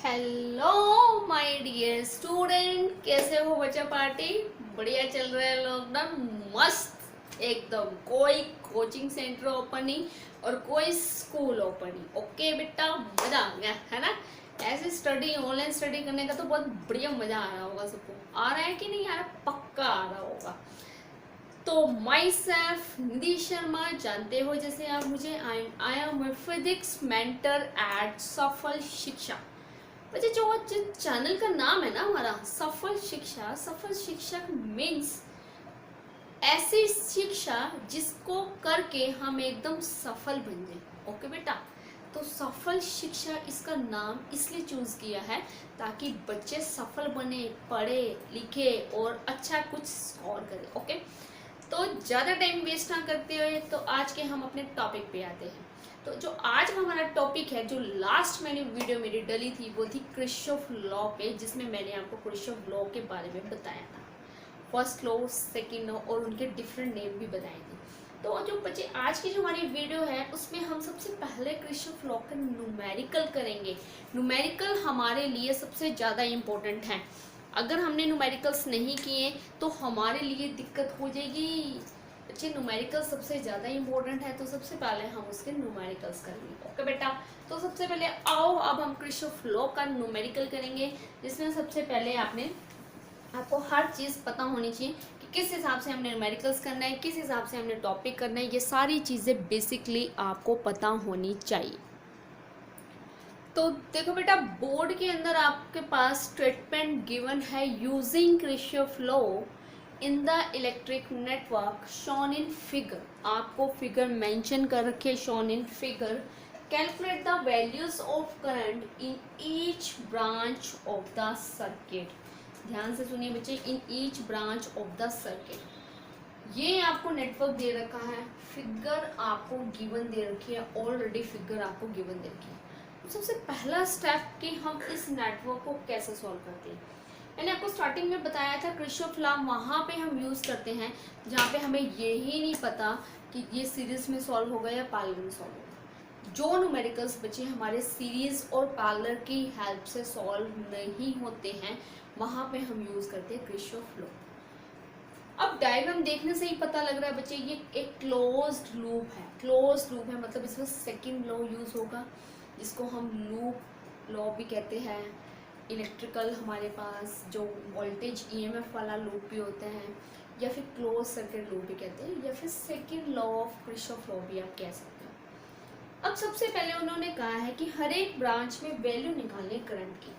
Hello my dear student, कैसे हो बच्चा पार्टी? बढ़िया चल रहा है लॉकडाउन, मस्त एकदम। कोई कोचिंग सेंटर ओपनिंग और कोई स्कूल ओपनिंग। ओके बेटा, मजा आ गया है ना? ऐसे स्टडी, ऑनलाइन स्टडी करने का तो बहुत बढ़िया मजा आ रहा होगा सबको। आ रहा है कि नहीं आ रहा? पक्का आ रहा होगा। तो माई सेल्फ निधि शर्मा, जानते हो जैसे आप मुझे, I am physics mentor at Safal Shiksha. वैसे जो चैनल का नाम है ना हमारा, सफल शिक्षा, सफल शिक्षा मीन्स ऐसी शिक्षा जिसको करके हम एकदम सफल बन जाए। ओके बेटा, तो सफल शिक्षा इसका नाम इसलिए चूज किया है ताकि बच्चे सफल बने, पढ़े लिखे और अच्छा कुछ स्कोर करें। ओके, तो ज़्यादा टाइम वेस्ट ना करते हुए तो आज के हम अपने टॉपिक पे आते हैं। तो जो आज हमारा टॉपिक है, जो लास्ट मैंने वीडियो मेरी डली थी वो थी क्रिस्टोफ लॉ पे, जिसमें मैंने आपको क्रिस्टोफ लॉ के बारे में बताया था। फर्स्ट लॉ, सेकेंड लॉ और उनके डिफरेंट नेम भी बताए थे। तो जो बच्चे आज की जो हमारी वीडियो है उसमें हम सबसे पहले क्रिस्टोफ लॉ का न्यूमेरिकल करेंगे। न्यूमेरिकल हमारे लिए सबसे ज़्यादा इम्पोर्टेंट है। अगर हमने न्यूमेरिकल्स नहीं किए तो हमारे लिए दिक्कत हो जाएगी। बच्चे, न्यूमेरिकल सबसे ज़्यादा इम्पोर्टेंट है, तो सबसे पहले हम उसके न्यूमेरिकल्स करेंगे। ओके बेटा, तो सबसे पहले आओ अब हम क्रिस्टोफ लॉ का न्यूमेरिकल करेंगे, जिसमें सबसे पहले आपको हर चीज़ पता होनी चाहिए कि किस हिसाब से हमने न्यूमेरिकल्स करना है, किस हिसाब से हमने टॉपिक करना है। ये सारी चीज़ें बेसिकली आपको पता होनी चाहिए। तो देखो बेटा, बोर्ड के अंदर आपके पास स्टेटमेंट गिवन है, using Kirchhoff law in the electric network shown in figure. आपको फिगर मेंशन कर रखे, shown in figure. Calculate the values of current in each branch of the circuit. ध्यान से सुनिए बच्चे, in each branch of the circuit. ये आपको network दे रखा है, फिगर आपको गिवन दे रखी है, ऑलरेडी फिगर आपको गिवन दे रखी है। सबसे पहला स्टेप कि हम इस नेटवर्क को कैसे सॉल्व करते हैं। मैंने आपको स्टार्टिंग में बताया था क्रिस्टोफ लॉ वहाँ पे हम यूज़ करते हैं जहाँ पे हमें यही नहीं पता कि ये सीरीज में सॉल्व होगा या पैरेलल में सॉल्व होगा। जो न्यूमेरिकल्स बच्चे हमारे सीरीज और पैरेलल की हेल्प से सॉल्व नहीं होते हैं, वहाँ पे हम यूज़ करते हैं क्रिस्टोफ लॉ। अब डायग्राम देखने से ही पता लग रहा है बच्चे, ये एक क्लोज्ड लूप है। क्लोज्ड लूप है मतलब इसमें सेकंड लॉ यूज़ होगा, जिसको हम लूप लॉ भी कहते हैं। इलेक्ट्रिकल हमारे पास जो वोल्टेज ईएमएफ वाला लूप भी होता है, या फिर क्लोज सर्किट लूप भी कहते हैं, या फिर second law of Christophe law भी आप कह सकते हो। अब सबसे पहले उन्होंने कहा है कि हर एक ब्रांच में वैल्यू निकालने करंट की।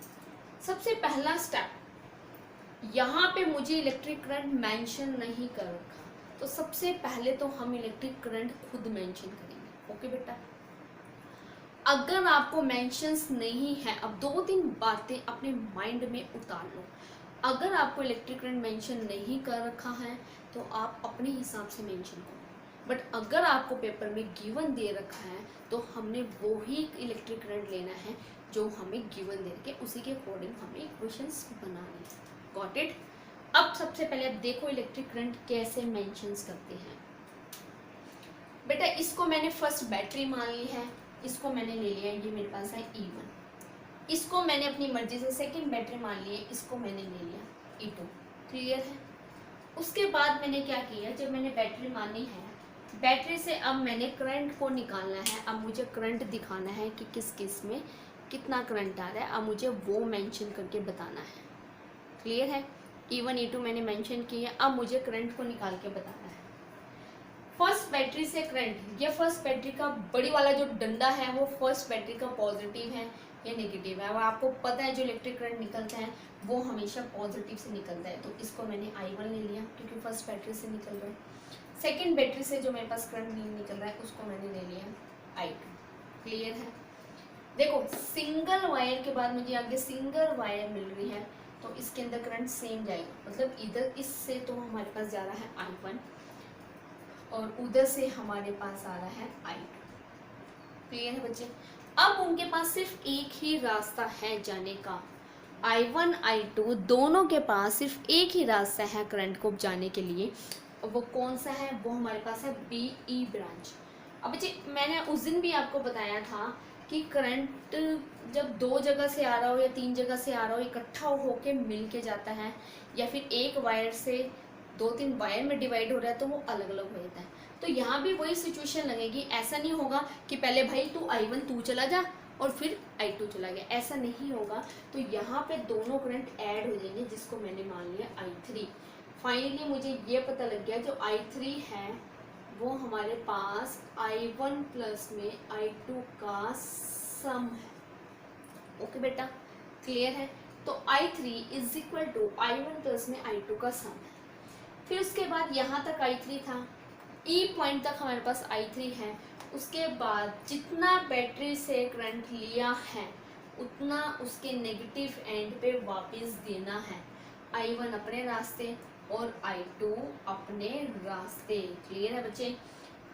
सबसे पहला स्टेप, यहाँ पे मुझे इलेक्ट्रिक करंट मेंशन नहीं कर रखा, तो सबसे पहले तो हम इलेक्ट्रिक करंट खुद मेंशन करेंगे। ओके बेटा, अगर आपको मेंशंस नहीं है, अब दो तीन बातें अपने माइंड में उतार लो। अगर आपको इलेक्ट्रिक करंट मेंशन नहीं कर रखा है तो आप अपने हिसाब से मेंशन करो, बट अगर आपको पेपर में गिवन दे रखा है तो हमने वो ही इलेक्ट्रिक करंट लेना है जो हमें गिवन दे के, उसी के अकॉर्डिंग हमें इक्वेशंस बनानी है। Got it? अब सबसे पहले आप देखो इलेक्ट्रिक करंट कैसे मेंशंस करते हैं। बेटा, इसको मैंने फर्स्ट बैटरी मान ली है, इसको मैंने ले लिया, ये मेरे पास है E1। इसको मैंने अपनी मर्जी से सेकंड बैटरी मान ली है, इसको मैंने ले लिया E2। क्लियर है? उसके बाद मैंने क्या किया, जब मैंने बैटरी मानी है, बैटरी से अब मैंने करंट को निकालना है। अब मुझे करंट दिखाना है कि किस किस में कितना करंट आ रहा है, अब मुझे वो मेंशन करके बताना है। क्लियर है? E1 E2 मैंने मेंशन किया, अब मुझे करंट को निकाल के बताना है। फर्स्ट बैटरी से करंट, ये फर्स्ट बैटरी का बड़ी वाला जो डंडा है वो फर्स्ट बैटरी का पॉजिटिव है या नेगेटिव है। अब आपको पता है जो इलेक्ट्रिक करंट निकलता है वो हमेशा पॉजिटिव से निकलता है, तो इसको मैंने I1 ले लिया क्योंकि फर्स्ट बैटरी से निकल रहा है। सेकेंड बैटरी से जो मेरे पास करंट निकल रहा है उसको मैंने ले लिया I2। क्लियर है? देखो, सिंगल वायर के बाद मुझे आगे सिंगल वायर मिल रही है, तो इसके अंदर करंट सेम जाएगा, मतलब इधर इससे तो हमारे पास जा रहा है I1 और उधर से हमारे पास आ रहा है I2। क्लियर है बच्चे? अब उनके पास सिर्फ एक ही रास्ता है जाने का। I1 I2 दोनों के पास सिर्फ एक ही रास्ता है करंट को जाने के लिए, और वो कौन सा है? वो हमारे पास है BE ब्रांच। अब बच्चे, मैंने उस दिन भी आपको बताया था कि करंट जब दो जगह से आ रहा हो या तीन जगह से आ रहा हो, इकट्ठा होके मिल के जाता है, या फिर एक वायर से दो तीन वायर में डिवाइड हो रहा है तो वो अलग अलग हो जाता है। तो यहाँ भी वही सिचुएशन लगेगी। ऐसा नहीं होगा कि पहले भाई तू I1 तू चला जा और फिर I2 चला गया, ऐसा नहीं होगा। तो यहाँ पे दोनों करंट ऐड हो जाएंगे, जिसको मैंने मान लिया I3। फाइनली मुझे ये पता लग गया जो I3 है वो हमारे पास I1 प्लस में I2 का सम है। ओके बेटा, क्लियर है। तो I3 is equal to I1 plus में I2 का सम है। फिर उसके बाद यहाँ तक I3 था, E पॉइंट तक हमारे पास I3 है। उसके बाद जितना बैटरी से करंट लिया है उतना उसके नेगेटिव एंड पे वापस देना है। I1 अपने रास्ते और I2 अपने रास्ते। क्लियर है बच्चे?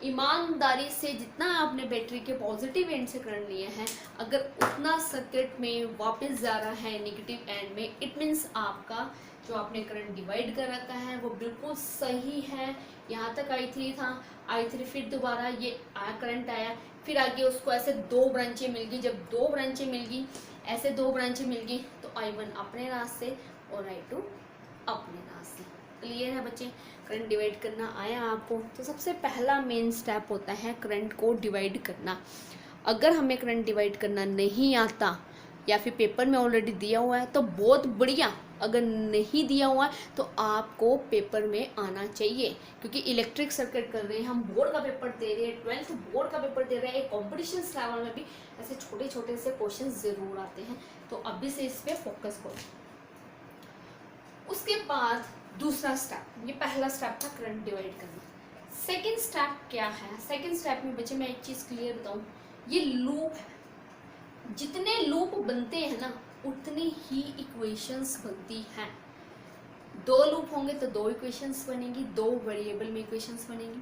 ईमानदारी से जितना आपने बैटरी के पॉजिटिव एंड से करंट लिए हैं, अगर उतना सर्किट में वापस जा रहा है नेगेटिव एंड में, इट मीन्स आपका जो आपने करंट डिवाइड कर रखा है वो बिल्कुल सही है। यहाँ तक I3 था, I3 फिर दोबारा ये करंट आया, फिर आगे उसको ऐसे दो ब्रांचें मिल गई। जब दो ब्रांचें मिल गई, ऐसे दो ब्रांचें मिल गई, तो I1 अपने रास्ते और I2 अपने रास्ते। क्लियर है बच्चे? करंट डिवाइड करना आया आपको? तो सबसे पहला मेन स्टेप होता है करंट को डिवाइड करना। अगर हमें करंट डिवाइड करना नहीं आता या फिर पेपर में ऑलरेडी दिया हुआ है तो बहुत बढ़िया, अगर नहीं दिया हुआ है तो आपको पेपर में आना चाहिए, क्योंकि इलेक्ट्रिक सर्किट कर रहे हैं हम, बोर्ड का पेपर दे रहे हैं, 12th बोर्ड का पेपर दे रहे हैं, एक कॉम्पिटिशन लेवल में भी ऐसे छोटे छोटे से क्वेश्चन जरूर आते हैं। तो अभी से इस पर फोकस करो। उसके बाद दूसरा स्टेप, ये पहला स्टेप था करंट डिवाइड करना। सेकेंड स्टेप क्या है? सेकेंड स्टेप में बच्चे मैं एक चीज़ क्लियर बताऊँ, ये लूप है। जितने लूप बनते हैं ना उतनी ही इक्वेशंस बनती हैं। दो लूप होंगे तो दो इक्वेशंस बनेंगी, दो वेरिएबल में इक्वेशंस बनेंगी।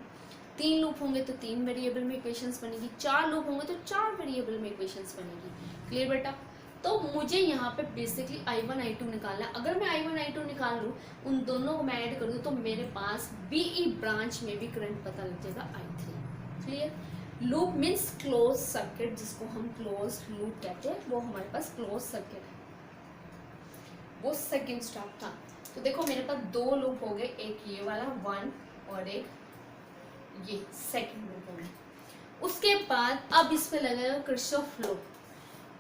तीन लूप होंगे तो तीन वेरिएबल में इक्वेशंस बनेगी। चार लूप होंगे तो चार वेरिएबल में इक्वेशंस बनेगी। क्लियर बेटा? तो मुझे यहाँ पे बेसिकली I1 I2 निकालना है। अगर मैं I1 I2 निकाल लूँ, उन दोनों को मैं ऐड कर दूँ, तो मेरे पास BE ब्रांच में भी करंट पता लग जाएगा I3। Clear? Loop means close circuit, जिसको हम क्लोज लूप कहते हैं, वो हमारे पास क्लोज सर्किट है। वो सेकेंड स्टेप था। तो देखो मेरे पास दो लूप हो गए, एक ये वाला 1 और एक ये सेकेंड लूप हो गया। उसके बाद अब इस पे लगेगा किरचॉफ लॉ।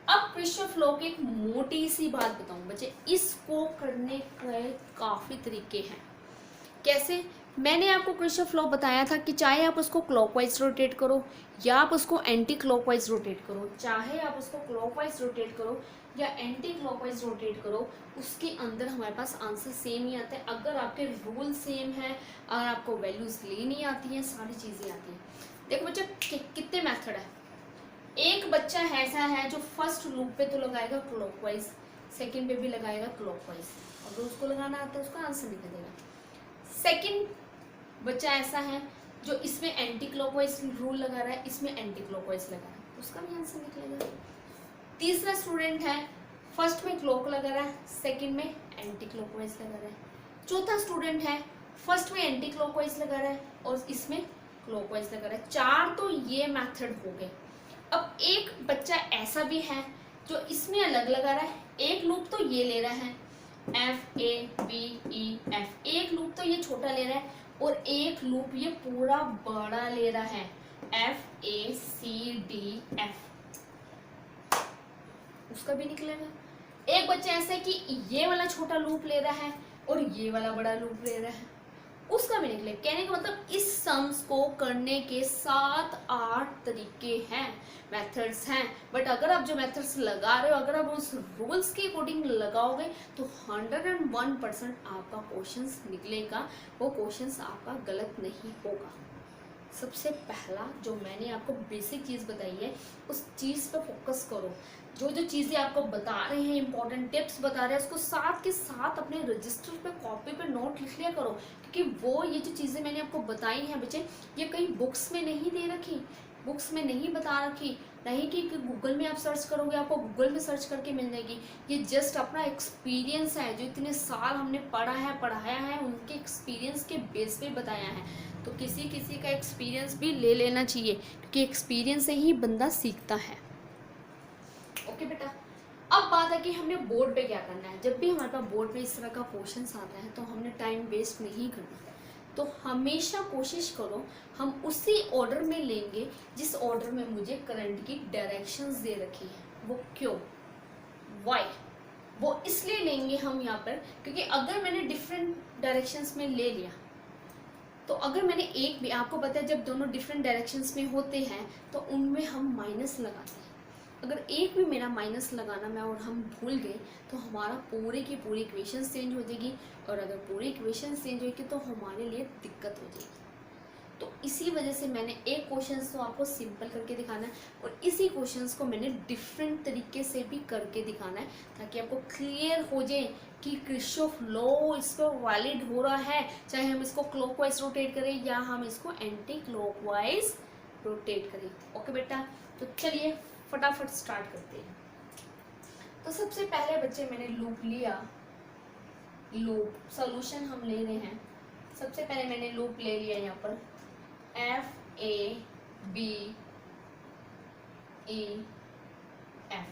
अब किरचॉफ लॉ की एक मोटी सी बात बताऊं बच्चे, इसको करने के काफी तरीके हैं। कैसे? मैंने आपको किरचॉफ लॉ बताया था कि चाहे आप उसको क्लॉकवाइज रोटेट करो या आप उसको एंटी क्लॉकवाइज रोटेट करो, चाहे आप उसको क्लॉकवाइज रोटेट करो या एंटी क्लॉकवाइज रोटेट करो, उसके अंदर हमारे पास आंसर सेम ही आता है। अगर आपके रूल सेम है, अगर आपको वैल्यूज लेनी आती हैं, सारी चीज़ें आती हैं। देखो बच्चा कितने मेथड है। एक बच्चा ऐसा है जो फर्स्ट लूप पे तो लगाएगा क्लॉकवाइज, सेकेंड पे भी लगाएगा क्लॉकवाइज, अगर उसको लगाना आता है उसका आंसर निकल देगा। सेकेंड बच्चा ऐसा है जो इसमें एंटी क्लॉकवाइज रूल लगा रहा है, इसमें एंटी क्लॉकवाइज लगा रहा है, उसका भी आंसर निकलेगा। तीसरा स्टूडेंट है फर्स्ट में क्लॉक लगा रहा है, सेकंड में एंटी क्लॉकवाइज लगा रहा है। चौथा स्टूडेंट है फर्स्ट में एंटी क्लॉकवाइज लगा रहा है और इसमें क्लॉकवाइज लगा रहा है। चार तो ये मेथड हो गए। अब एक बच्चा ऐसा भी है जो इसमें अलग लगा रहा है, एक लूप तो ये ले रहा है FABEF, एक लूप तो ये छोटा ले रहा है और एक लूप ये पूरा बड़ा ले रहा है FACDF, उसका भी निकलेगा। एक बच्चा ऐसा है कि ये वाला छोटा लूप ले रहा है और ये वाला बड़ा लूप ले रहा है, उसका भी निकले। कहने का मतलब इस सम्स को करने के 7-8 तरीके हैं, मेथड्स हैं। बट अगर आप जो मेथड्स लगा रहे हो, अगर आप उस रूल्स के अकॉर्डिंग लगाओगे तो 101% आपका क्वेश्चंस निकलेगा, वो क्वेश्चंस आपका गलत नहीं होगा। सबसे पहला जो मैंने आपको बेसिक चीज़ बताई है उस चीज़ पर फोकस करो। जो जो चीज़ें आपको बता रहे हैं, इंपॉर्टेंट टिप्स बता रहे हैं, उसको साथ के साथ अपने रजिस्टर पे कॉपी पे नोट लिख लिया करो, क्योंकि वो ये जो चीज़ें मैंने आपको बताई हैं बच्चे, ये कहीं बुक्स में नहीं दे रखी, बुक्स में नहीं बता रखी, नहीं कि गूगल में आप सर्च करोगे आपको गूगल में सर्च करके मिल जाएगी। ये जस्ट अपना एक्सपीरियंस है, जो इतने साल हमने पढ़ा है पढ़ाया है, उनके एक्सपीरियंस के बेस पे बताया है। तो किसी किसी का एक्सपीरियंस भी ले लेना चाहिए, क्योंकि एक्सपीरियंस से ही बंदा सीखता है। ओके बेटा, अब बात है कि हमने बोर्ड पे क्या करना है। जब भी हमारे पास बोर्ड पे इस तरह का क्वेश्चन आता है तो हमने टाइम वेस्ट नहीं करना। तो हमेशा कोशिश करो हम उसी ऑर्डर में लेंगे जिस ऑर्डर में मुझे करंट की डायरेक्शंस दे रखी है। वो क्यों, वाई, वो इसलिए लेंगे हम यहाँ पर क्योंकि अगर मैंने डिफरेंट डायरेक्शंस में ले लिया तो अगर मैंने एक भी, आपको पता है जब दोनों डिफरेंट डायरेक्शंस में होते हैं तो उनमें हम माइनस लगाते हैं। अगर एक भी मेरा माइनस लगाना मैं और हम भूल गए तो हमारा पूरे की पूरी इक्वेशन चेंज हो जाएगी, और अगर पूरी इक्वेशन चेंज होगी तो हमारे लिए दिक्कत हो जाएगी। तो इसी वजह से मैंने एक क्वेश्चन तो आपको सिंपल करके दिखाना है और इसी क्वेश्चंस को मैंने डिफरेंट तरीके से भी करके दिखाना है ताकि आपको क्लियर हो जाए कि किरचॉफ लॉ इस पर वैलिड हो रहा है, चाहे हम इसको क्लॉकवाइज रोटेट करें या हम इसको एंटी क्लॉकवाइज रोटेट करें। ओके बेटा, तो चलिए फटाफट स्टार्ट करते हैं। तो सबसे पहले बच्चे मैंने लूप लिया, लूप सॉल्यूशन हम ले रहे हैं। सबसे पहले मैंने लूप ले लिया यहाँ पर F A B E F।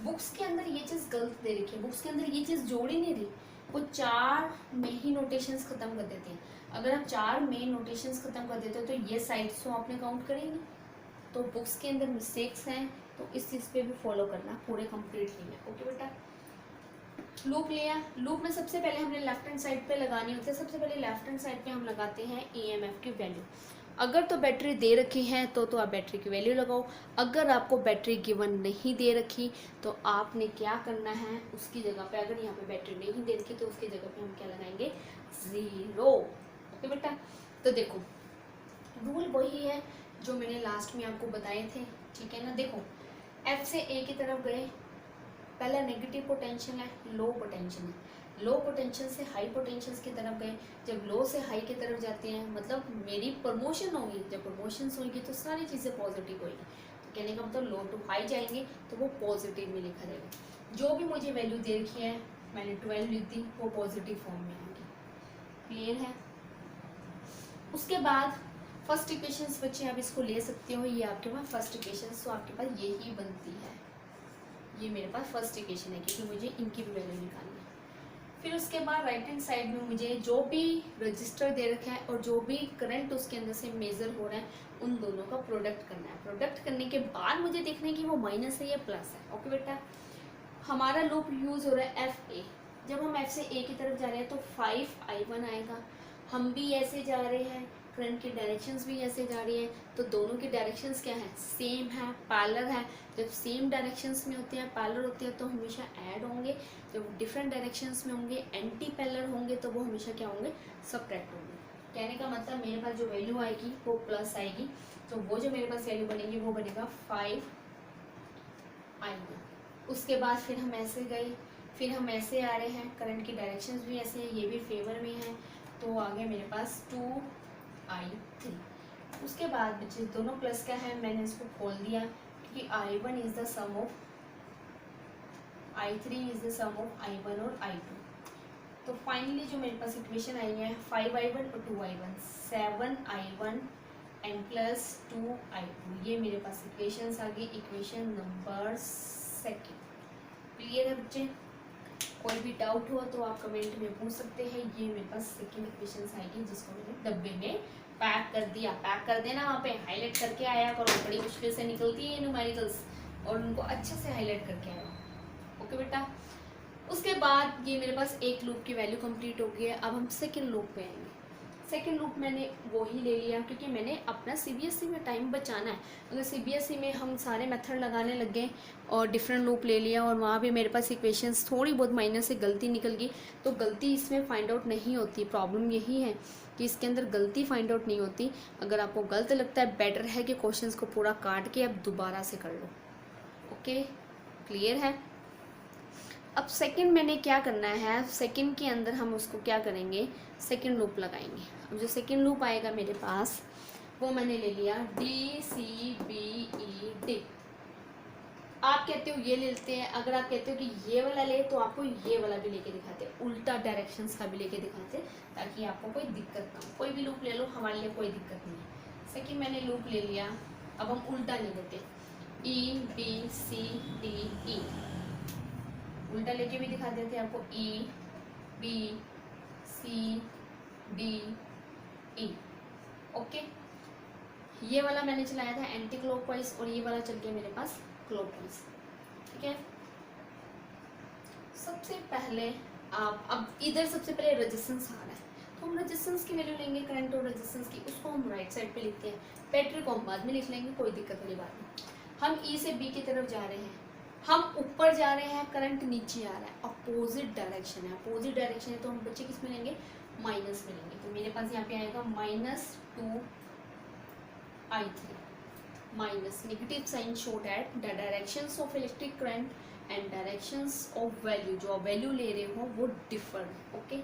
Books के अंदर ये चीज़ गलत दे रखी है, बुक्स के अंदर ये चीज़ जोड़ ही नहीं रही, वो 4 में ही नोटेशंस खत्म कर देते हैं। अगर आप 4 में नोटेशंस खत्म कर देते हो तो ये साइड्स तो आपने काउंट करेंगे। तो बुक्स के अंदर मिस्टेक्स हैं तो इस चीज़ पे भी फॉलो करना, पूरे कंप्लीट नहीं है। ओके बेटा, लूप लिया, लूप में सबसे पहले हमने लेफ्ट हैंड साइड पे लगानी होती है। सबसे पहले लेफ्ट हैंड साइड पे हम लगाते हैं EMF की वैल्यू। अगर तो बैटरी दे रखी है तो आप बैटरी की वैल्यू लगाओ। अगर आपको बैटरी गिवन नहीं दे रखी तो आपने क्या करना है, उसकी जगह पे, अगर यहाँ पे बैटरी नहीं दे रखी तो उसकी जगह पे हम क्या लगाएंगे, 0। ओके बेटा, तो देखो रूल वही है जो मैंने लास्ट में आपको बताए थे, ठीक है ना। देखो F से A की तरफ गए, पहला नेगेटिव पोटेंशियल है, लो पोटेंशियल है। लो पोटेंशियल से हाई पोटेंशियल की तरफ गए, जब लो से हाई की तरफ जाते हैं मतलब मेरी प्रमोशन होगी, जब प्रमोशन होगी तो सारी चीज़ें पॉजिटिव होगी। तो कहने का मतलब लो टू हाई जाएंगे तो वो पॉजिटिव में लिखा जाएगा। जो भी मुझे वैल्यू दे रखी है, मैंने 12 लिख दी, वो पॉजिटिव फॉर्म में आएगी। क्लियर है। उसके बाद फर्स्ट इक्वेशंस बच्चे आप इसको ले सकते हो, ये आपके पास फर्स्ट इक्वेशंस तो आपके पास यही बनती है। ये मेरे पास फर्स्ट इक्वेशन है क्योंकि मुझे इनकी भी वैल्यू निकालनी है। फिर उसके बाद राइट हैंड साइड में मुझे जो भी रजिस्टर दे रखा है और जो भी करंट उसके अंदर से मेजर हो रहा है उन दोनों का प्रोडक्ट करना है। प्रोडक्ट करने के बाद मुझे देखना है कि वो माइनस है या प्लस है। ओके बेटा, हमारा लूप यूज हो रहा है FA। जब हम F से A की तरफ जा रहे हैं तो 5I1 आएगा। हम भी ऐसे जा रहे हैं, करंट की डायरेक्शंस भी ऐसे जा रही है, तो दोनों की डायरेक्शंस क्या है, सेम है, पैरेलल है। जब सेम डायरेक्शंस में होते हैं, पैरेलल होते हैं तो हमेशा ऐड होंगे। जब डिफरेंट डायरेक्शंस में होंगे, एंटी पैरेलल होंगे तो वो हमेशा क्या होंगे, सबट्रैक्ट होंगे। कहने का मतलब मेरे पास जो वैल्यू आएगी वो प्लस आएगी, तो वो जो मेरे पास वैल्यू बनेगी वो बनेगा 5I1। उसके बाद फिर हम ऐसे गए, फिर हम ऐसे आ रहे हैं, करंट की डायरेक्शंस भी ऐसे हैं, ये भी फेवर में है, तो आगे मेरे पास 2I3। उसके बाद बच्चे दोनों प्लस का है, मैंने इसको खोल दिया क्योंकि I1 is the sum of I3 is the sum of I1 और I2। तो फाइनली जो मेरे पास इक्वेशन आई है 5I1 और 2I1, 7I1 and plus 2I2, ये मेरे पास इक्वेशंस आ गई, इक्वेशन नंबर 2। क्लियर है बच्चे। कोई भी डाउट हो तो आप कमेंट में पूछ सकते हैं। ये मेरे पास सेकंड इक्वेशंस आएगी जिसको मैंने डब्बे में पैक कर दिया। पैक कर देना, वहाँ पे हाईलाइट करके आया करो, बड़ी मुश्किल से निकलती है न्यूमेरिकल्स, और उनको अच्छे से हाईलाइट करके आया। ओके बेटा, उसके बाद ये मेरे पास एक लूप की वैल्यू कंप्लीट हो गई है। अब हम सेकंड लूप पे आएंगे। सेकंड लूप मैंने वो ही ले लिया क्योंकि मैंने अपना CBSE में टाइम बचाना है। अगर CBSE में हम सारे मेथड लगाने लग गए और डिफरेंट लूप ले लिया और वहाँ भी मेरे पास इक्वेशंस थोड़ी बहुत माइनर से गलती निकल गई, तो गलती इसमें फाइंड आउट नहीं होती। प्रॉब्लम यही है कि इसके अंदर गलती फाइंड आउट नहीं होती। अगर आपको गलत लगता है, बेटर है कि क्वेश्चंस को पूरा काट के अब दोबारा से कर लो। ओके, क्लियर है। अब सेकंड मैंने क्या करना है, सेकंड के अंदर हम उसको क्या करेंगे, सेकंड लूप लगाएंगे। अब जो सेकंड लूप आएगा मेरे पास वो मैंने ले लिया DCBED। आप कहते हो ये ले लेते हैं, अगर आप कहते हो कि ये वाला ले तो आपको ये वाला भी लेके दिखाते हैं, उल्टा डायरेक्शंस का भी लेके दिखाते हैं ताकि आपको कोई दिक्कत ना हो। कोई भी लूप ले लो, हमारे लिए कोई दिक्कत नहीं है। सेकंड मैंने लूप ले लिया, अब हम उल्टा ले लेते। E B C D E, उल्टा लेके भी दिखा देते हैं आपको, E B C D E। Okay, ये वाला मैंने चलाया था एंटी क्लॉकवाइज और ये वाला चल गया मेरे पास क्लॉकवाइज। ठीक है, सबसे पहले आप अब इधर सबसे पहले रेजिस्टेंस आ रहा है, तो हम रेजिस्टेंस की वैल्यू लेंगे, करंट और रेजिस्टेंस की, उसको हम राइट साइड पे लिखते हैं। बैटरी को हम बाद में लिख लेंगे, कोई दिक्कत वाली बात नहीं। हम ई से बी की तरफ जा रहे हैं, हम ऊपर जा रहे हैं, करंट नीचे आ रहा है, अपोजिट डायरेक्शन है, अपोजिट डायरेक्शन है तो हम बच्चे किस में लेंगे, माइनस में लेंगे। तो मेरे पास यहाँ पे आएगा -2I3, minus, negative sign show that the directions of electric current and directions of value, जो आप वैल्यू ले रहे हो वो डिफर। ओके,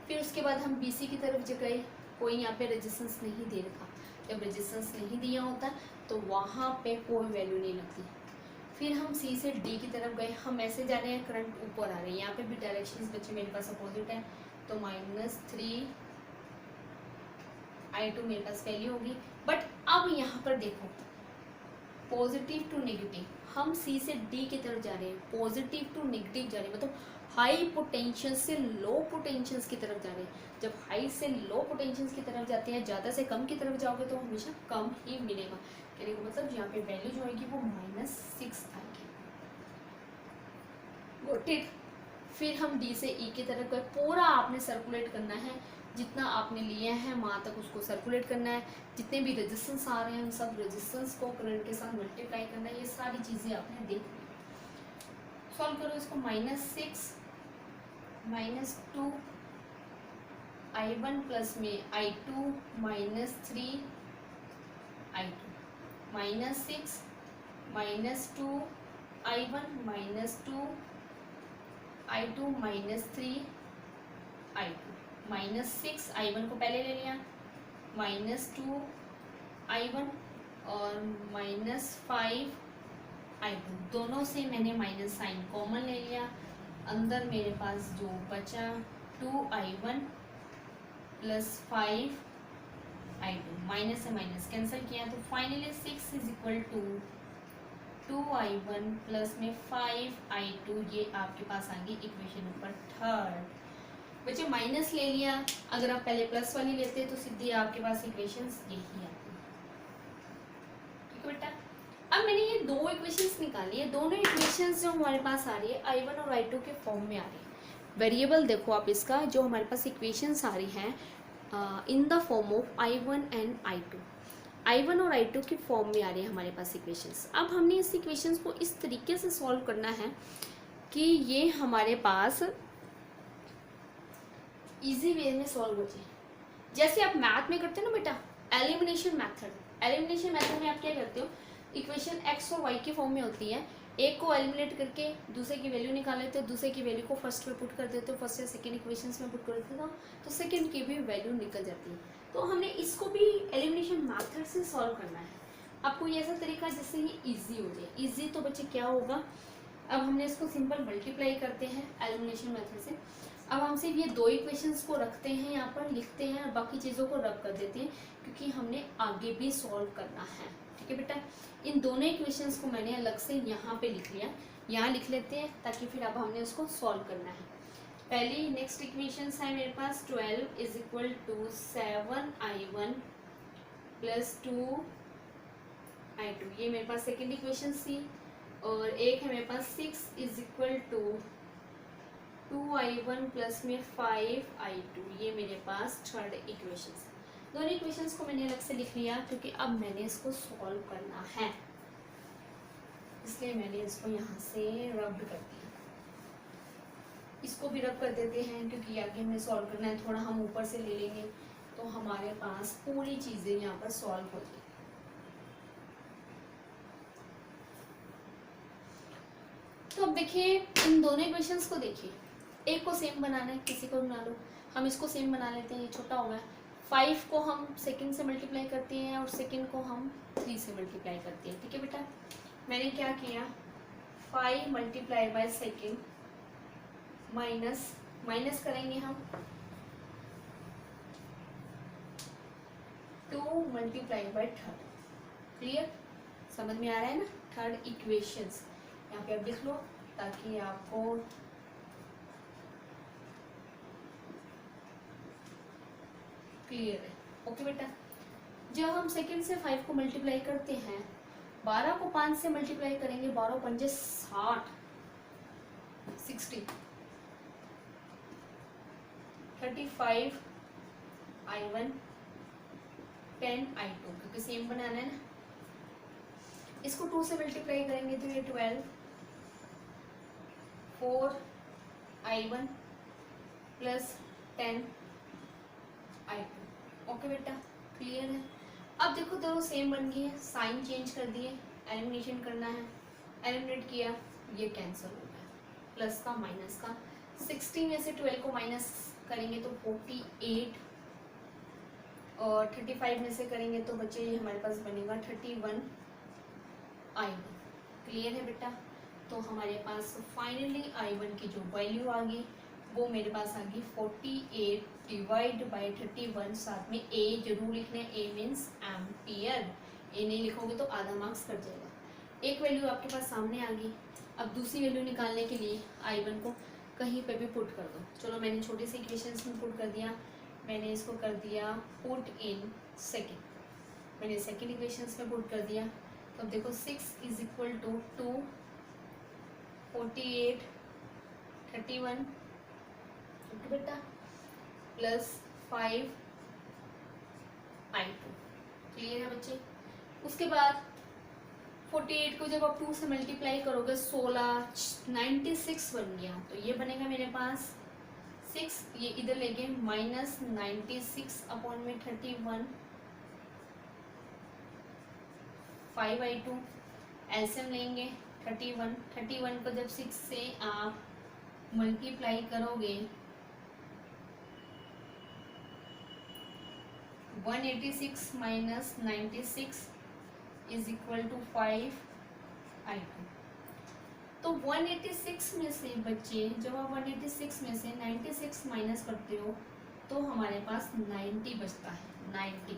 फिर उसके बाद हम BC की तरफ गए, कोई यहाँ पे रेजिस्टेंस नहीं दे रखा, जब रेजिस्टेंस नहीं दिया होता तो वहाँ पे कोई वैल्यू नहीं लगती। फिर हम C से D की तरफ गए, हम ऐसे जा रहे हैं, करंट ऊपर आ रहे हैं, यहाँ पे भी डायरेक्शंस बच्चे मेरे पास अपोजिट है, तो -3I2 मेरे पास वैल्यू होगी। बट अब यहाँ पर देखो, पॉजिटिव टू नेगेटिव, हम C से D की तरफ जा रहे हैं, पॉजिटिव टू नेगेटिव जा रहे हैं, मतलब हाई पोटेंशियल से लो पोटेंशियल्स की तरफ जा रहे हैं। जब हाई से लो पोटेंशियल्स की तरफ जाते हैं, ज़्यादा से कम की तरफ जाओगे तो हमेशा कम ही मिलेगा। कहने का मतलब यहाँ पे वैल्यू जो आएगी वो -6 आएगी। गुड, ठीक। फिर हम D से E की तरफ गए, पूरा आपने सर्कुलेट करना है, जितना आपने लिए हैं वहाँ तक उसको सर्कुलेट करना है। जितने भी रेजिस्टेंस आ रहे हैं उन सब रेजिस्टेंस को करंट के साथ मल्टीप्लाई करना है। ये सारी चीज़ें आपने देखनी है। सॉल्व करो इसको, -6 -2I1 प्लस में I2 -3I2, -6 -2I1 -2I2 -3I2, -6I1 को पहले ले लिया, -2I1 और -5I2, दोनों से मैंने माइनस साइन कॉमन ले लिया। अंदर मेरे पास जो बचा 2I1 प्लस 5I2, माइनस से माइनस कैंसिल किया, तो फाइनली 6 = 2I1 प्लस में 5I2, ये आपके पास आ गई इक्वेशन नंबर 3। बच्चे माइनस ले लिया, अगर आप पहले प्लस वाली लेते तो सीधी आपके पास इक्वेशंस यही आती। ठीक है बेटा, अब मैंने ये दो इक्वेशंस निकाली है, दोनों इक्वेशंस जो हमारे पास आ रही है I1 और I2 के फॉर्म में आ रही है। वेरिएबल देखो आप इसका, जो हमारे पास इक्वेशंस आ रही हैं in the form of I1 and I2, I1 और I2 की फॉर्म में आ रही है हमारे पास इक्वेशंस। अब हमने इस इक्वेशंस को इस तरीके से सॉल्व करना है कि ये हमारे पास इजी वे में सॉल्व हो जाए। जैसे आप मैथ में करते हो ना बेटा, एलिमिनेशन मेथड, एलिमिनेशन मेथड में आप क्या करते हो, इक्वेशन x और y की फॉर्म में होती है, एक को एलिमिनेट करके दूसरे की वैल्यू निकाल लेते हो, दूसरे की वैल्यू को फर्स्ट में पुट कर देते हो, फर्स्ट या सेकंड इक्वेशंस में पुट कर देते हो, तो सेकंड की भी वैल्यू निकल जाती है। तो हमने इसको भी एलिमिनेशन मेथड से सॉल्व करना है। आपको ये ऐसा तरीका जिससे ये ईजी हो जाए। ईजी तो बच्चे क्या होगा, अब हमने इसको सिंपल मल्टीप्लाई करते हैं एलिमिनेशन मेथड से। अब हम सिर्फ ये दो इक्वेशंस को रखते हैं, यहाँ पर लिखते हैं और बाकी चीज़ों को रब कर देते हैं, क्योंकि हमने आगे भी सॉल्व करना है। ठीक है बेटा, इन दोनों इक्वेशंस को मैंने अलग से यहाँ पे लिख लिया, यहाँ लिख लेते हैं ताकि फिर अब हमने उसको सॉल्व करना है। पहली नेक्स्ट इक्वेशंस है मेरे पास 12 = 7I1 प्लस 2I2, ये मेरे पास सेकेंड इक्वेशन थी। और एक है मेरे पास 6 = 2I1 प्लस में 5I2, ये मेरे पास थर्ड इक्वेशन। दोनों इक्वेशंस को मैंने अलग से लिख लिया क्योंकि अब मैंने इसको सॉल्व करना है, इसलिए मैंने इसको यहाँ से रब कर दिया। इसको भी रब कर देते हैं क्योंकि आगे हमें सॉल्व करना है, थोड़ा हम ऊपर से ले लेंगे तो हमारे पास पूरी चीज़ें यहाँ पर सॉल्व हो जाएगी। तो अब देखिए इन दोनों इक्वेशंस को देखिए, एक को सेम बनाना है, किसी को बना लो, हम इसको सेम बना लेते हैं, ये छोटा होगा। 5 को हम सेकंड से मल्टीप्लाई करते हैं और सेकंड को हम 3 से मल्टीप्लाई करते हैं। ठीक है बेटा, मैंने क्या किया, 5 × सेकंड माइनस करेंगे हम 2 × थर्ड। क्लियर, समझ में आ रहा है ना, थर्ड इक्वेशंस यहाँ पे आप लिख लो ताकि आपको क्लियर है। ओके बेटा, जब हम सेकंड से 5 को मल्टीप्लाई करते हैं, 12 को 5 से मल्टीप्लाई करेंगे, 12 पंजे 60, 60, 35 I1 10 I2 क्योंकि सेम बनाना है ना। इसको 2 से मल्टीप्लाई करेंगे तो ये 12, 4 I1 प्लस 10 I2। ओके बेटा, क्लियर है। अब देखो दोनों सेम बन गई है, साइन चेंज कर दिए, एलिमिनेशन करना है, एलिमिनेट किया, ये कैंसिल हो गया, प्लस का माइनस का। 60 में से 12 को माइनस करेंगे तो 48 और 35 में से करेंगे तो बच्चे ये हमारे पास बनेगा 31 I1। क्लियर है बेटा। तो हमारे पास फाइनली I1 की जो वैल्यू आ गई वो मेरे पास आ गई 48 डिवाइड बाई 31। साथ में ए जरूर लिखना है, ए मीन्स एम्पियर। ए नहीं लिखोगे तो आधा मार्क्स कट जाएगा। एक वैल्यू आपके पास सामने आ गई। अब दूसरी वैल्यू निकालने के लिए I1 को कहीं पे भी पुट कर दो। चलो मैंने छोटे से इक्वेशंस में पुट कर दिया, मैंने इसको कर दिया पुट इन सेकेंड, मैंने सेकेंड इक्वेशंस में पुट कर दिया। तो अब देखो 6 इज इक्वल टू 2, 48, 31 बेटा प्लस 5 I2। क्लियर है बच्चे। उसके बाद 48 को जब आप 2 से मल्टीप्लाई करोगे 16, 96 बन गया। तो ये बनेगा मेरे पास 6, ये इधर लेंगे माइनस 96 अपॉन में 31, 5 I2 एलसीएम लेंगे 31 को जब 6 से आप मल्टीप्लाई करोगे 186 minus 96 is equal to 5 I2। तो 186 में से बच्चे, जब आप 186 में से 96 माइनस करते हो तो हमारे पास 90 बचता है, 90।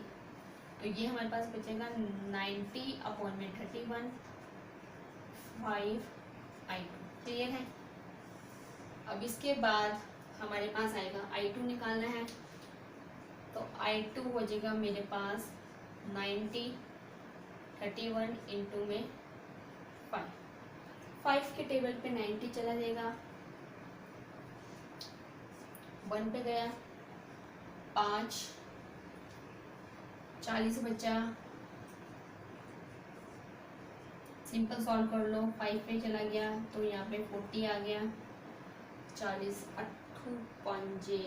तो ये हमारे पास बचेगा 90 अपॉन में 31, 5 I2। क्लियर है। अब इसके बाद हमारे पास आएगा I2 निकालना है। तो I2 हो जाएगा मेरे पास 90, 31 इंटू में 5 के टेबल पे 90 चला जाएगा, 1 पे गया, 5, 40 बचा, सिंपल सॉल्व कर लो। 5 पे चला गया तो यहाँ पे 40 आ गया, 40, 8 पंजे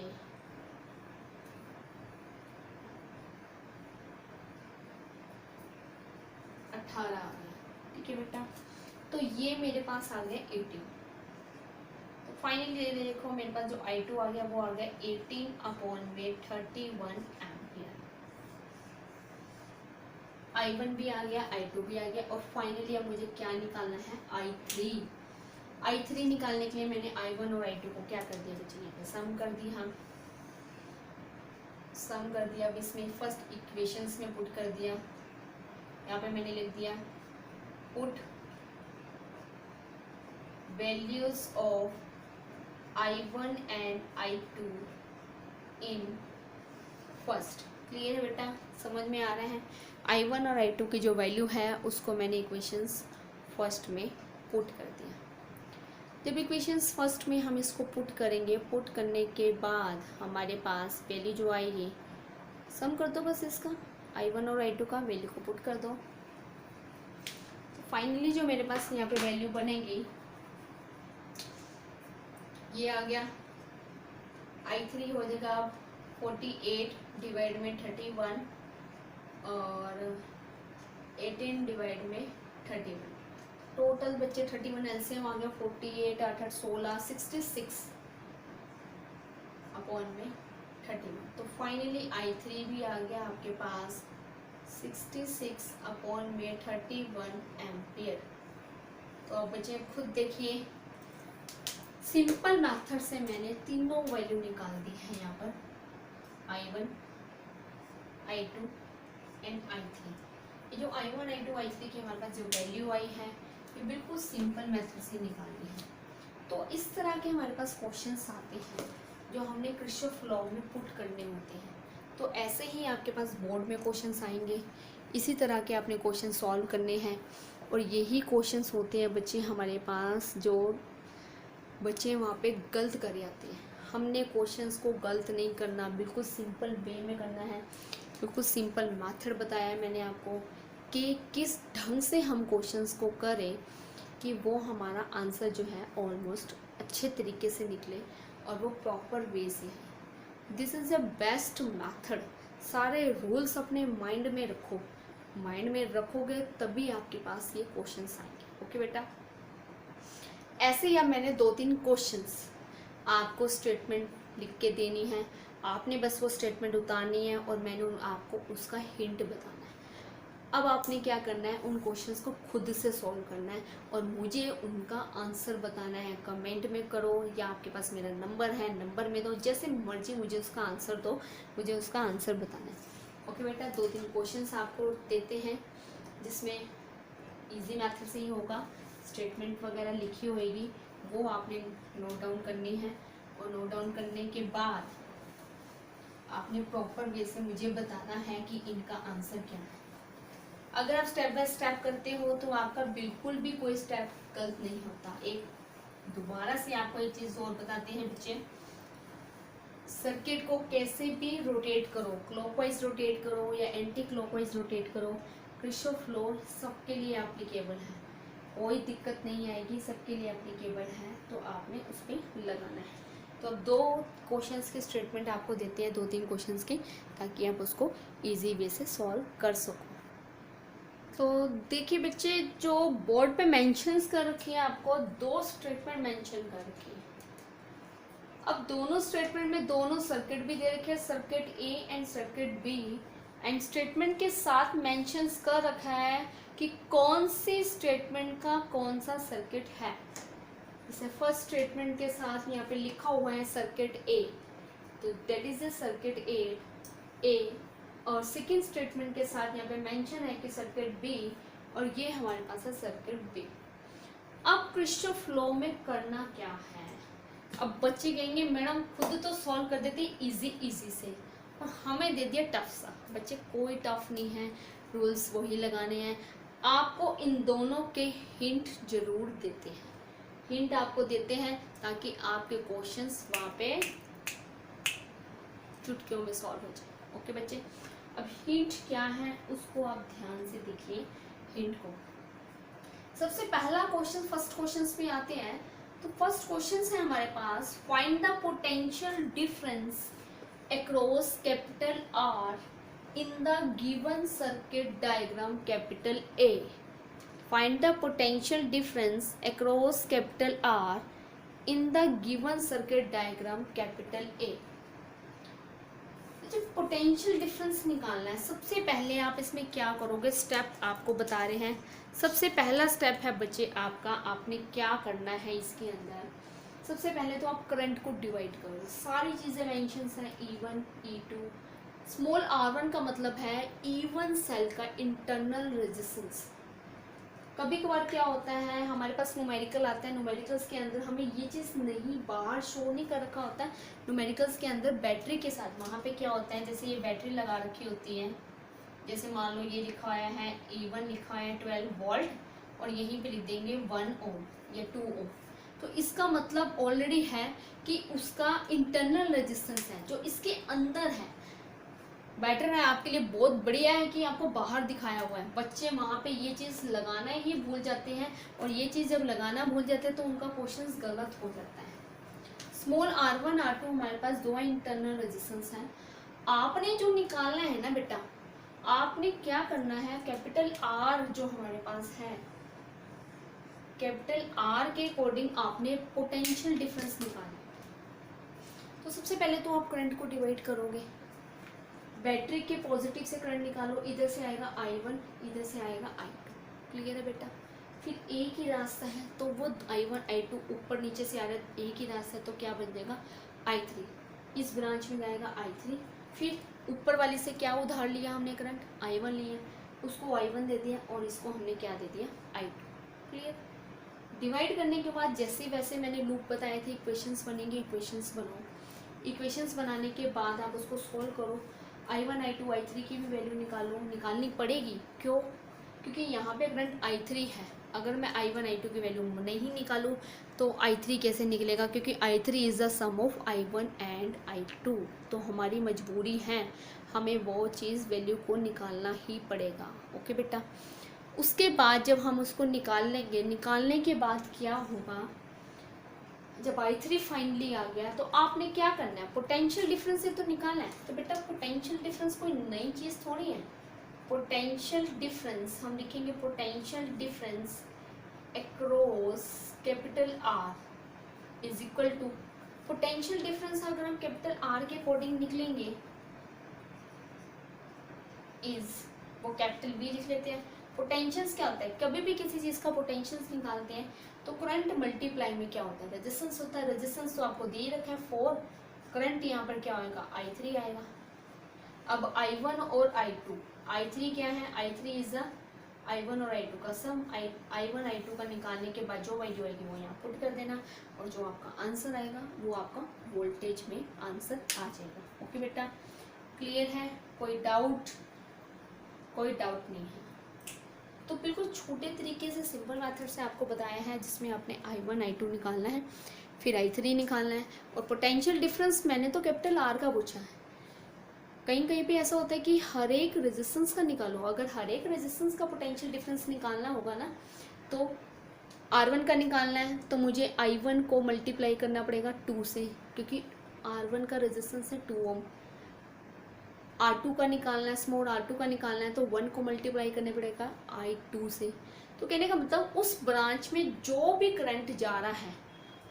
18 आ गया। ठीक है बेटा। तो ये मेरे पास आ गया 18। तो फाइनली देखो मेरे पास जो I2 आ गया वो आ गया 18 अपॉन में 31 एम्पियर। I1 भी आ गया, I2 भी आ गया। और फाइनली अब मुझे क्या निकालना है, I3 निकालने के लिए मैंने I1 और I2 को क्या कर दिया बच्चे, यहाँ पे सम कर दिया, सम कर दिया। अब इसमें फर्स्ट इक्वेशंस में पुट कर दिया। यहाँ पे मैंने लिख दिया put values of I1 and I2 in first. Clear है बेटा, समझ में आ रहा है। I1 और I2 की जो वैल्यू है उसको मैंने इक्वेशंस फर्स्ट में पुट कर दिया। जब इक्वेशंस फर्स्ट में हम इसको पुट करेंगे, पुट करने के बाद हमारे पास वैल्यू जो आएगी, सम कर दो बस इसका, I1 और I2 का वैल्यू को पुट कर दो। तो फाइनली जो मेरे पास यहाँ पे वैल्यू बनेगी ये आ गया, I3 हो जाएगा 48 डिवाइड में 31 और 18 डिवाइड में 31। टोटल बच्चे 31 एलसीएम आ गया, 48, 8, 8, 16, 66 अपॉन में 31। तो फाइनली I3 भी आ गया आपके पास 66 अपॉन में 31 एम्पियर। तो अब बच्चे खुद देखिए, सिंपल मेथड से मैंने तीनों वैल्यू निकाल दी है यहाँ पर, I1, I2 एंड I3। ये जो I1 I2 I3 की हमारे पास जो वैल्यू आई है ये बिल्कुल सिंपल मेथड से निकालनी है। तो इस तरह के हमारे पास क्वेश्चंस आते हैं जो हमने किरचॉफ लॉ में पुट करने होते हैं। तो ऐसे ही आपके पास बोर्ड में क्वेश्चंस आएंगे, इसी तरह के आपने क्वेश्चन सॉल्व करने हैं। और यही क्वेश्चंस होते हैं बच्चे हमारे पास जो बच्चे वहाँ पे गलत कर जाते हैं। हमने क्वेश्चंस को गलत नहीं करना, बिल्कुल सिंपल वे में करना है। बिल्कुल सिंपल मेथड बताया है मैंने आपको कि किस ढंग से हम क्वेश्चंस को करें कि वो हमारा आंसर जो है ऑलमोस्ट अच्छे तरीके से निकले और वो प्रॉपर वे से है। This is the best method. सारे रूल्स अपने माइंड में रखो, माइंड में रखोगे तभी आपके पास ये क्वेश्चंस आएंगे। ओके बेटा, ऐसे ही अब मैंने 2-3 क्वेश्चंस आपको स्टेटमेंट लिख के देनी है, आपने बस वो स्टेटमेंट उतारनी है और मैंने आपको उसका हिंट बताना है। अब आपने क्या करना है, उन क्वेश्चंस को खुद से सॉल्व करना है और मुझे उनका आंसर बताना है। कमेंट में करो या आपके पास मेरा नंबर है, नंबर में दो, जैसे मर्जी मुझे उसका आंसर दो, मुझे उसका आंसर बताना है। ओके बेटा, 2-3 क्वेश्चंस आपको देते हैं जिसमें इजी मेथड से ही होगा, स्टेटमेंट वगैरह लिखी होगी वो आपने नोट डाउन करनी है और नोट डाउन करने के बाद आपने प्रॉपर वे से मुझे बताना है कि इनका आंसर क्या है। अगर आप स्टेप बाय स्टेप करते हो तो आपका बिल्कुल भी कोई स्टेप गलत नहीं होता। एक दोबारा से आपको एक चीज़ और बताते हैं बच्चे, सर्किट को कैसे भी रोटेट करो, क्लॉकवाइज रोटेट करो या एंटी क्लॉकवाइज रोटेट करो, किरचॉफ लॉ सबके लिए एप्लीकेबल है, कोई दिक्कत नहीं आएगी, सबके लिए एप्लीकेबल है। तो आपने उस पर लगाना है। तो अब 2 क्वेश्चंस के स्टेटमेंट आपको देते हैं, 2-3 क्वेश्चंस के, ताकि आप उसको इजी वे से सॉल्व कर सको। तो देखिए बच्चे, जो बोर्ड पे मेंशंस कर रखी है आपको 2 स्टेटमेंट मेंशन कर रखी है। अब दोनों स्टेटमेंट में दोनों सर्किट भी दे रखे हैं, circuit A and circuit B, and statement के साथ मेंशंस कर रखा है कि कौन सी स्टेटमेंट का कौन सा सर्किट है। जैसे फर्स्ट स्टेटमेंट के साथ यहाँ पे लिखा हुआ है सर्किट ए, तो दैट इज द सर्किट ए, और सेकेंड स्टेटमेंट के साथ यहाँ पे मेंशन है कि सर्किट बी, और ये हमारे पास है सर्किट बी। अब किरचॉफ लॉ में करना क्या है। अब बच्चे कहेंगे मैडम खुद तो सॉल्व कर देते इजी से और हमें दे दिया टफ सा। बच्चे कोई टफ नहीं है, रूल्स वही लगाने हैं। आपको इन दोनों के हिंट जरूर देते हैं, हिंट आपको देते हैं ताकि आपके क्वेश्चंस वहाँ पे चुटकियों में सॉल्व हो जाए। ओके बच्चे, अब हिंट क्या है उसको आप ध्यान से देखिए। हिंट को सबसे पहला क्वेश्चन, फर्स्ट क्वेश्चंस में आते हैं। तो फर्स्ट क्वेश्चन है हमारे पास, find the potential difference across capital R in the given circuit diagram capital A. Find the potential difference across capital R in the given circuit diagram capital A. जब potential difference निकालना है, सबसे पहले आप इसमें क्या करोगे, स्टेप आपको बता रहे हैं। सबसे पहला स्टेप है बच्चे आपका, आपने क्या करना है इसके अंदर। सबसे पहले तो आप करंट को डिवाइड करो, सारी चीज़ें मेंशंस हैं, E1 E2। स्मॉल r1 का मतलब है E1 सेल का इंटरनल रेजिस्टेंस। कभी कभार क्या होता है हमारे पास न्यूमेरिकल आता है, न्यूमेरिकल्स के अंदर हमें ये चीज़ नहीं बाहर शो नहीं कर रखा होता है। न्यूमेरिकल्स के अंदर बैटरी के साथ वहाँ पे क्या होता है, जैसे ये बैटरी लगा रखी होती है, जैसे मान लो ये लिखा हुआ है E1 लिखा है 12 वोल्ट और यहीं पे लिख देंगे 1 ओम या 2 ओम। तो इसका मतलब ऑलरेडी है कि उसका इंटरनल रेजिस्टेंस है जो इसके अंदर है। बेटर है आपके लिए, बहुत बढ़िया है कि आपको बाहर दिखाया हुआ है। बच्चे वहाँ पे ये चीज़ लगाना ही भूल जाते हैं और ये चीज़ जब लगाना भूल जाते हैं तो उनका क्वेश्चन गलत हो जाता है। स्मॉल R1 R2 हमारे पास 2 इंटरनल रेजिस्टेंस हैं। आपने जो निकालना है ना बेटा, आपने क्या करना है, कैपिटल R जो हमारे पास है, कैपिटल R के अकॉर्डिंग आपने पोटेंशियल डिफरेंस निकालना है। तो सबसे पहले तो आप करंट को डिवाइड करोगे, बैटरी के पॉजिटिव से करंट निकालो, इधर से आएगा I1, इधर से आएगा I2। क्लियर है बेटा। फिर एक ही रास्ता है तो वो I1 I2 ऊपर नीचे से आ रहा है, एक ही रास्ता है तो क्या बन जाएगा I3। इस ब्रांच में जाएगा I3। फिर ऊपर वाली से क्या उधार लिया हमने, करंट I1 लिया, उसको I1 दे दिया और इसको हमने क्या दे दिया I2। क्लियर। डिवाइड करने के बाद जैसे वैसे मैंने लूप बताए थे, इक्वेशंस बनेंगे, इक्वेशंस बनाओ। इक्वेशंस बनाने के बाद आप उसको सोल्व करो, I1 I2 I3 की भी वैल्यू निकालो, निकालनी पड़ेगी। क्यों? क्योंकि यहाँ पे करंट I3 है। अगर मैं I1 I2 की वैल्यू नहीं निकालूँ तो I3 कैसे निकलेगा? क्योंकि I3 is the sum of I1 and I2। तो हमारी मजबूरी है, हमें वो चीज़ वैल्यू को निकालना ही पड़ेगा। ओके बेटा। उसके बाद जब हम उसको निकाल लेंगे, निकालने के बाद क्या होगा, जब I3 फाइनली आ गया तो आपने क्या करना है, पोटेंशियल डिफरेंस से तो निकालना है। तो बेटा पोटेंशियल डिफरेंस कोई नई चीज़ थोड़ी है। पोटेंशियल डिफरेंस हम लिखेंगे, potential difference across capital R is equal to, potential difference अगर हम कैपिटल R के अकॉर्डिंग निकलेंगे इज, वो कैपिटल B लिख लेते हैं। पोटेंशियल्स क्या होता है, कभी भी किसी चीज़ का पोटेंशियल्स निकालते हैं तो करंट मल्टीप्लाई में क्या होता है, रेजिस्टेंस होता है। रेजिस्टेंस तो आपको दे ही रखा है 4, करंट यहाँ पर क्या होगा, I3 आएगा। अब I1 और I2, I3 क्या है, I3 इज I1 और I2 का सम। I1 I2 का निकालने के बाद जो वैल्यू आएगी वो यहाँ पुट कर देना, और जो आपका आंसर आएगा वो आपका वोल्टेज में आंसर आ जाएगा। ओके बेटा, क्लियर है? कोई डाउट? कोई डाउट नहीं है। तो बिल्कुल छोटे तरीके से सिंपल मेथड से आपको बताया है, जिसमें आपने I1 I2 निकालना है, फिर I3 निकालना है, और पोटेंशियल डिफरेंस मैंने तो कैपिटल R का पूछा है। कहीं कहीं पे ऐसा होता है कि हर एक रेजिस्टेंस का निकालो। अगर हर एक रेजिस्टेंस का पोटेंशियल डिफरेंस निकालना होगा ना, तो R1 का निकालना है तो मुझे I1 को मल्टीप्लाई करना पड़ेगा 2 से, क्योंकि R1 का रेजिस्टेंस है 2 ओम। R2 का निकालना है, स्मॉल R2 का निकालना है तो 1 को मल्टीप्लाई करने पड़ेगा I2 से। तो कहने का मतलब उस ब्रांच में जो भी करंट जा रहा है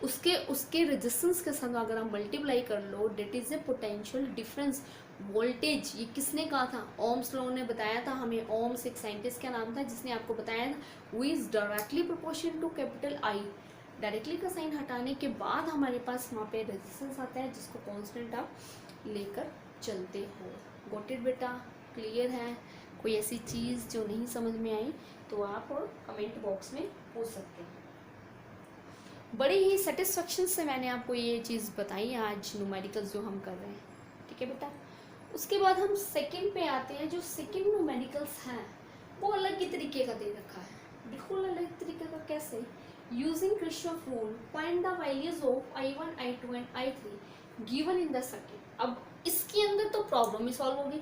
उसके रेजिस्टेंस के संग अगर हम मल्टीप्लाई कर लो, that is a potential difference. Voltage ये किसने कहा था, ओम्स लॉ ने बताया था हमें। ओम्स एक साइंटिस्ट का नाम था जिसने आपको बताया था, वो is directly proportional to capital I। Directly का साइन हटाने के बाद हमारे पास वहाँ पे रेजिस्टेंस आता है, जिसको कांस्टेंट आप लेकर चलते हो। गॉट इट बेटा? क्लियर है? कोई ऐसी चीज़ जो नहीं समझ में आई तो आप कमेंट बॉक्स में पूछ सकते हैं। बड़े ही सेटिस्फेक्शन से मैंने आपको ये चीज़ बताई आज, न्यूमेरिकल्स जो हम कर रहे हैं। ठीक है बेटा? उसके बाद हम सेकंड पे आते हैं। जो सेकंड न्यूमेरिकल्स हैं वो अलग ही तरीके का दे रखा है, बिल्कुल अलग तरीके का। कैसे? Using Kirchhoff rule find the values of I1 I2 and I3 given in the circuit. अब इसके अंदर तो प्रॉब्लम ही सॉल्व होगी।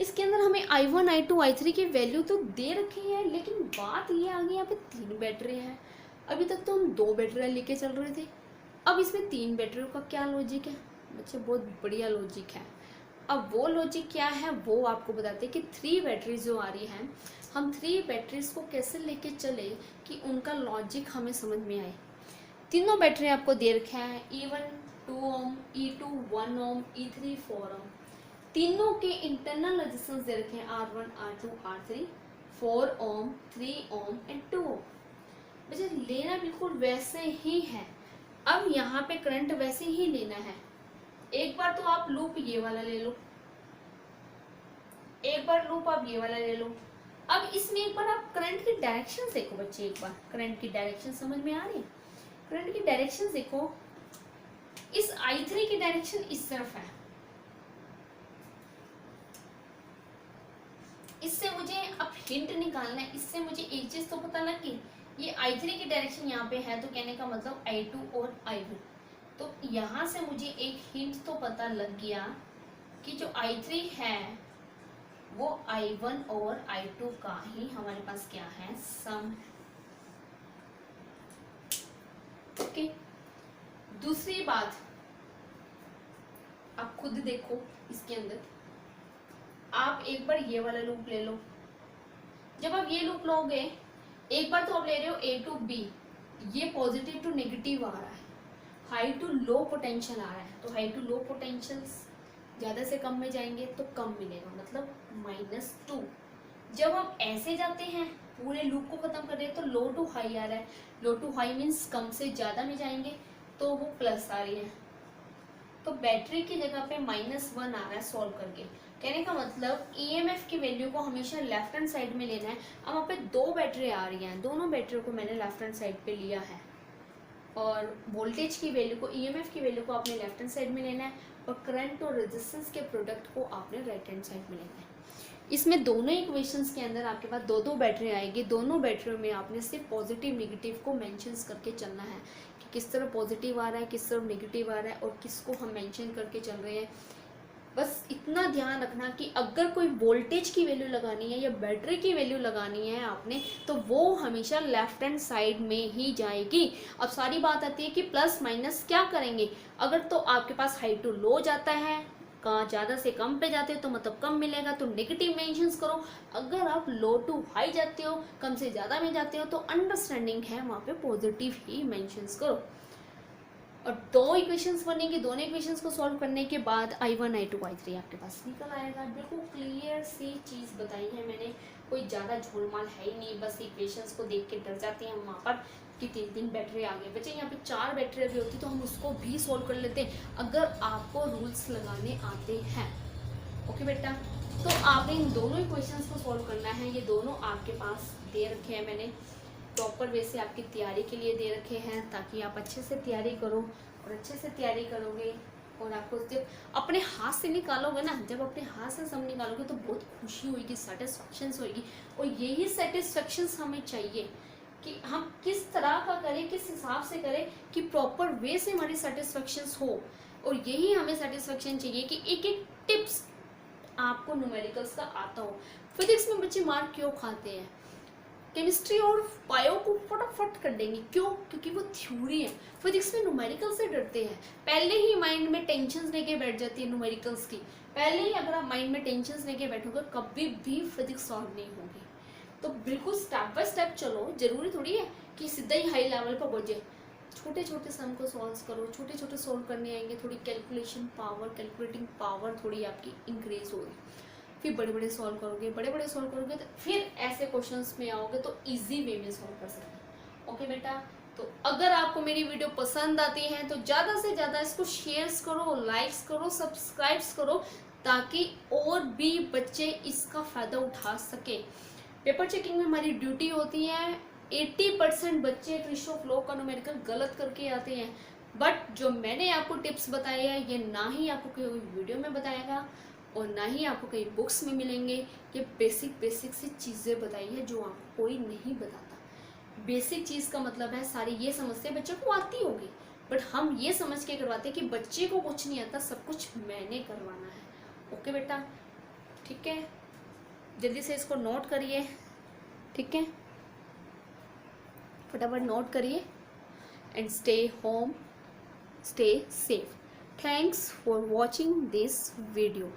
इसके अंदर हमें I1 I2 I3 की वैल्यू तो दे रखी है, लेकिन बात ये आ गई, यहाँ पे 3 बैटरी हैं। अभी तक तो हम 2 बैटरियाँ लेके चल रहे थे, अब इसमें 3 बैटरियों का क्या लॉजिक है बच्चे? बहुत बढ़िया लॉजिक है। अब वो लॉजिक क्या है वो आपको बताते हैं कि 3 बैटरीज जो आ रही हैं, हम 3 बैटरीज को कैसे लेके चले कि उनका लॉजिक हमें समझ में आए। तीनों बैटरी आपको दे रखे हैं, E1 2 ओम, E2 1 ओम, E3 4 ओम। तीनों के इंटरनल रेजिस्टेंस दे रखे हैं R1 R2 R3, 4 Om, 3 ohm and 2 ओम। मुझे लेना बिल्कुल वैसे ही है। अब यहाँ पे करंट वैसे ही लेना है। एक बार तो आप लूप ये वाला ले लो, एक बार लूप आप ये वाला ले लो। अब इसमें एक बार आप करंट की डायरेक्शन देखो बच्चे, एक बार करंट की डायरेक्शन समझ में आ रही है? करंट की डायरेक्शन देखो, इस I3 की डायरेक्शन इस तरफ है। इससे मुझे अब हिंट निकालना है। इससे मुझे एक चीज तो पता लग गई, ये I3 की डायरेक्शन यहाँ पे है, तो कहने का मतलब I2 और I1। तो यहाँ से मुझे एक हिंट तो पता लग गया कि जो I3 है वो I1 और I2 का ही हमारे पास क्या है, सम। ओके, दूसरी बात आप खुद देखो, इसके अंदर आप एक बार ये वाला लूप ले लो। जब आप ये लूप लोगे, एक बार तो आप ले रहे हो A टू B, ये पॉजिटिव टू नेगेटिव आ रहा है, हाई टू लो पोटेंशियल आ रहा है। तो हाई टू लो पोटेंशियल्स ज़्यादा से कम में जाएंगे तो कम मिलेगा, मतलब -2। जब आप ऐसे जाते हैं, पूरे लूप को खत्म कर रहे हैं, तो लो टू हाई आ रहा है। लो टू हाई मीन्स कम से ज़्यादा में जाएंगे तो वो प्लस आ रही है। तो बैटरी की जगह पे -1 आ रहा है सॉल्व करके, कहने का मतलब ईएमएफ की वैल्यू को हमेशा लेफ्ट हैंड साइड में लेना है। अब वहाँ पे दो बैटरी आ रही हैं, दोनों बैटरियों को मैंने लेफ्ट हैंड साइड पे लिया है, और वोल्टेज की वैल्यू को, ईएमएफ की वैल्यू को आपने लेफ्ट हैंड साइड में लेना है, और करंट और रेजिस्टेंस के प्रोडक्ट को आपने राइट हैंड साइड में लेना है। इसमें दोनों इक्वेशंस के अंदर आपके पास दो दो बैटरी आएगी, दोनों बैटरियों में आपने सिर्फ पॉजिटिव नेगेटिव को मेंशंस करके चलना है कि किस तरफ पॉजिटिव आ रहा है, किस तरफ नेगेटिव आ रहा है, और किसको हम मेंशन करके चल रहे हैं। बस इतना ध्यान रखना कि अगर कोई वोल्टेज की वैल्यू लगानी है या बैटरी की वैल्यू लगानी है आपने, तो वो हमेशा लेफ्ट हैंड साइड में ही जाएगी। अब सारी बात आती है कि प्लस माइनस क्या करेंगे। अगर तो आपके पास हाई टू लो जाता है, कहाँ ज़्यादा से कम पे जाते हो तो मतलब कम मिलेगा, तो नेगेटिव मेंशंस करो। अगर आप लो टू हाई जाते हो, कम से ज़्यादा में जाते हो, तो अंडरस्टैंडिंग है वहाँ पे पॉजिटिव ही मेंशंस करो। और दो इक्वेशंस बनेंगे, दोनों इक्वेशंस को सॉल्व करने के बाद I1 I2 I3 आपके पास निकल आएगा। बिल्कुल क्लियर सी चीज़ बताई है मैंने, कोई ज़्यादा झोलमाल है ही नहीं। बस इक्वेशंस को देख के डर जाते हैं वहाँ पर कि तीन बैटरी आगे बचे, यहाँ पे 4 बैटरी अभी होती तो हम उसको भी सॉल्व कर लेते अगर आपको रूल्स लगाने आते हैं। ओके बेटा, तो आपने इन दोनों इक्वेशंस को सॉल्व करना है। ये दोनों आपके पास दे रखे हैं मैंने, प्रॉपर वे से आपकी तैयारी के लिए दे रखे हैं, ताकि आप अच्छे से तैयारी करो। और अच्छे से तैयारी करोगे और आपको जब अपने हाथ से निकालोगे ना, जब अपने हाथ से सब निकालोगे तो बहुत खुशी होगी, सेटिस्फैक्शन होगी। और यही सेटिस्फैक्शन हमें चाहिए कि हम किस तरह का करें, किस हिसाब से करें कि प्रॉपर वे से हमारी सेटिस्फैक्शन हो। और यही हमें सेटिस्फैक्शन चाहिए कि एक एक टिप्स आपको न्यूमेरिकल्स का आता हो। फिजिक्स में बच्चे मार्क क्यों खाते हैं, केमिस्ट्री और बायो को फटाफट कर देंगे, क्यों? क्योंकि वो थ्योरी है। फिजिक्स में न्यूमेरिकल से डरते हैं, पहले ही माइंड में टेंशन लेके बैठ जाती है न्यूमेरिकल्स की। पहले ही अगर आप माइंड में टेंशन लेके बैठोगे कभी भी फिजिक्स सॉल्व नहीं होगी। तो बिल्कुल स्टेप बाय स्टेप चलो, जरूरी थोड़ी है कि सीधा ही हाई लेवल पर पहुंचे। छोटे छोटे सम को सॉल्व करो, छोटे छोटे सॉल्व करने आएंगे, थोड़ी कैलकुलेशन पावर, कैलकुलेटिंग पावर थोड़ी आपकी इंक्रीज होगी। फिर बड़े बड़े सॉल्व करोगे, बड़े बड़े सॉल्व करोगे तो फिर ऐसे क्वेश्चंस में आओगे तो इजी वे में सॉल्व कर सकते। ओके बेटा, तो अगर आपको मेरी वीडियो पसंद आती है तो ज़्यादा से ज़्यादा इसको शेयर्स करो, लाइक्स करो, सब्सक्राइब्स करो, ताकि और भी बच्चे इसका फ़ायदा उठा सके। पेपर चेकिंग में हमारी ड्यूटी होती है, 80% बच्चे ट्रिश ऑफ लॉ का न्यूमेरिकल गलत करके आते हैं, बट जो मैंने आपको टिप्स बताए हैं ये ना ही आपको कोई वीडियो में बताएगा और ना ही आपको कई बुक्स में मिलेंगे। ये बेसिक सी चीज़ें बताई है जो आपको कोई नहीं बताता। बेसिक चीज़ का मतलब है सारी ये समझते हैं बच्चों को आती होगी, बट हम ये समझ के करवाते हैं कि बच्चे को कुछ नहीं आता, सब कुछ मैंने करवाना है। ओके बेटा, ठीक है, जल्दी से इसको नोट करिए, ठीक है, फटाफट नोट करिए। And stay home, stay safe. Thanks for watching this video.